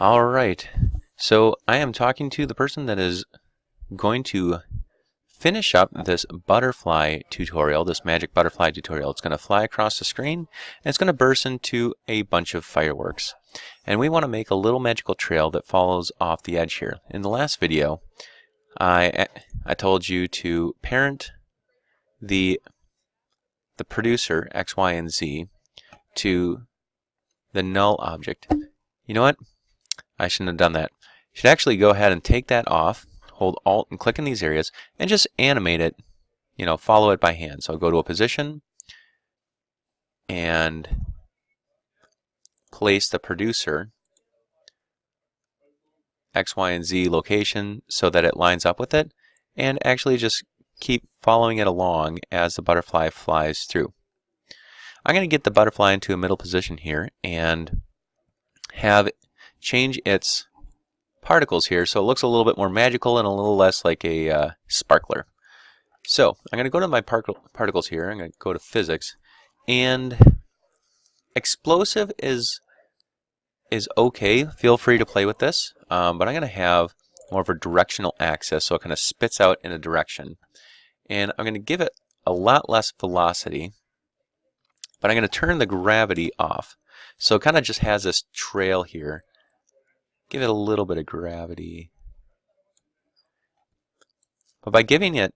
All right, so I am talking to the person that is going to finish up this butterfly tutorial, this magic butterfly tutorial. It's going to fly across the screen and it's going to burst into a bunch of fireworks. And we want to make a little magical trail that follows off the edge here. In the last video, I told you to parent the producer, X, Y, and Z, to the null object. You know what? I shouldn't have done that. You should actually go ahead and take that off, hold Alt and click in these areas, and just animate it, follow it by hand. So go to a position and place the producer X, Y, and Z location so that it lines up with it, and actually just keep following it along as the butterfly flies through. I'm going to get the butterfly into a middle position here and have change its particles here so it looks a little bit more magical and a little less like a sparkler. So I'm going to go to my particles here. I'm going to go to physics, and explosive is okay. Feel free to play with this, but I'm going to have more of a directional axis, so it kind of spits out in a direction, and I'm going to give it a lot less velocity, but I'm going to turn the gravity off, so it kind of just has this trail here. Give it a little bit of gravity. But by giving it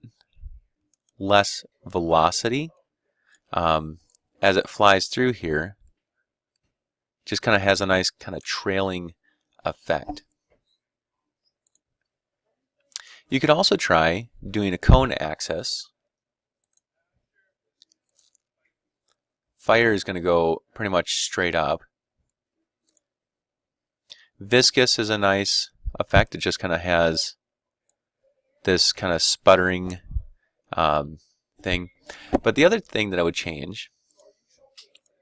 less velocity, as it flies through here, just kind of has a nice kind of trailing effect. You could also try doing a cone axis. Fire is going to go pretty much straight up. Viscous is a nice effect. It just kind of has this kind of sputtering thing. But the other thing that I would change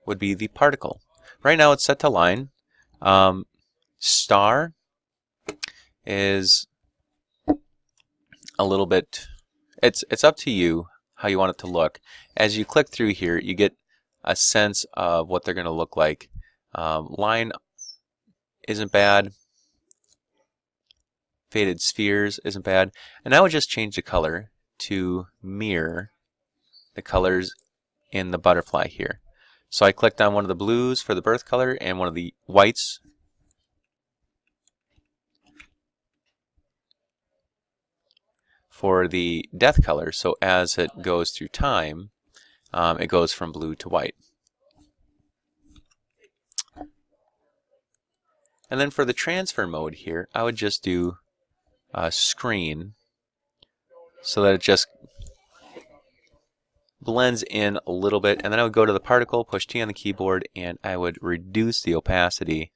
would be the particle. Right now it's set to line. Star is a little bit, it's up to you how you want it to look. As you click through here, you get a sense of what they're going to look like. Line isn't bad. Faded spheres isn't bad. And I would just change the color to mirror the colors in the butterfly here. So I clicked on one of the blues for the birth color and one of the whites for the death color. So as it goes through time, it goes from blue to white. And then for the transfer mode here, I would just do a screen so that it just blends in a little bit. And then I would go to the particle, push T on the keyboard, and I would reduce the opacity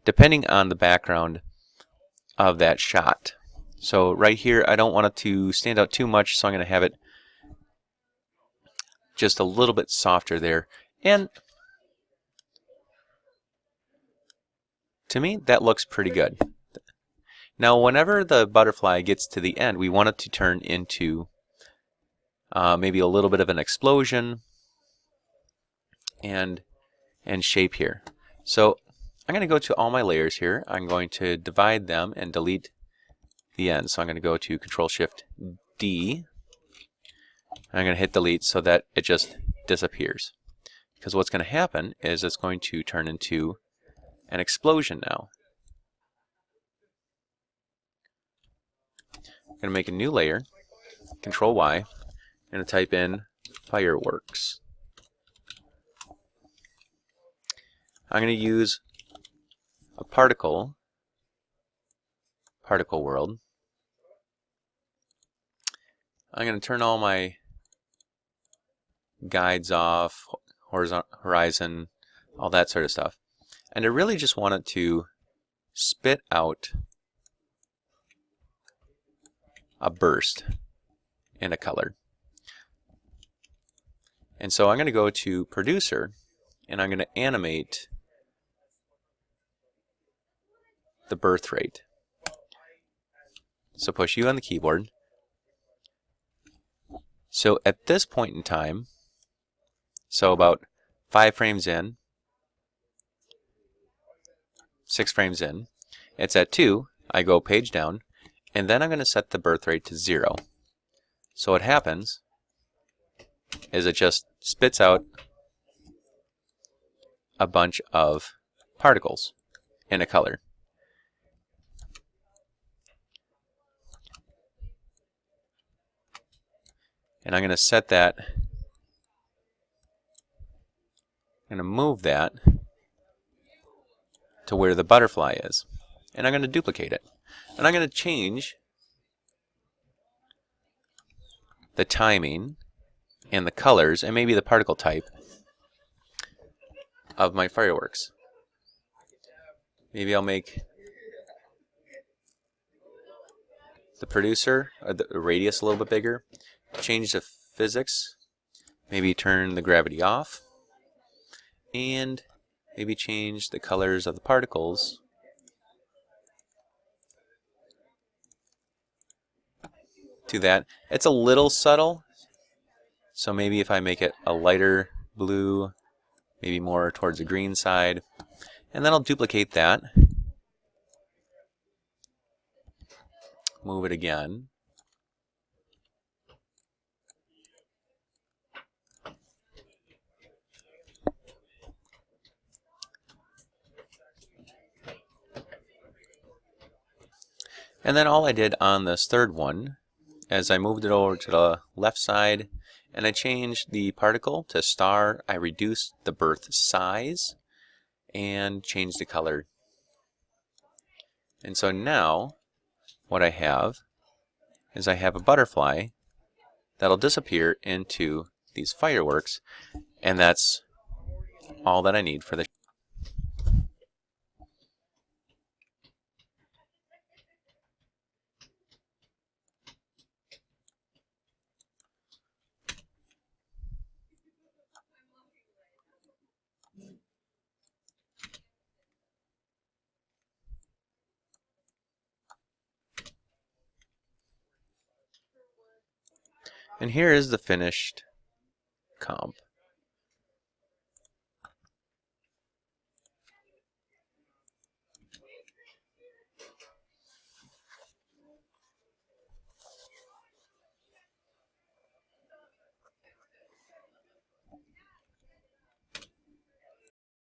depending on the background of that shot. So right here, I don't want it to stand out too much, so I'm going to have it just a little bit softer there. And to me, that looks pretty good. Now, whenever the butterfly gets to the end, we want it to turn into maybe a little bit of an explosion and shape here. So I'm going to go to all my layers here. I'm going to divide them and delete the end. So I'm going to go to Control-Shift-D. I'm going to hit delete so that it just disappears. Because what's going to happen is it's going to turn into an explosion now. I'm going to make a new layer, Control-Y, I'm going to type in fireworks. I'm going to use a particle world. I'm going to turn all my guides off, horizon, all that sort of stuff. And I really just want it to spit out a burst in a color. And so I'm going to go to Producer, and I'm going to animate the birth rate. So push U on the keyboard. So at this point in time, so about 5 frames in, 6 frames in, It's at 2. I go page down, and then I'm going to set the birth rate to 0. So what happens is it just spits out a bunch of particles in a color. And I'm going to set that, I'm going to move that to where the butterfly is. And I'm going to duplicate it. And I'm going to change the timing and the colors and maybe the particle type of my fireworks. Maybe I'll make the producer, or the radius a little bit bigger. Change the physics. Maybe turn the gravity off. And maybe change the colors of the particles to that. It's a little subtle, so maybe if I make it a lighter blue, maybe more towards the green side, and then I'll duplicate that, move it again, and then all I did on this third one is I moved it over to the left side and I changed the particle to star. I reduced the birth size and changed the color. And so now what I have is I have a butterfly that'll disappear into these fireworks, and that's all that I need for the And here is the finished comp.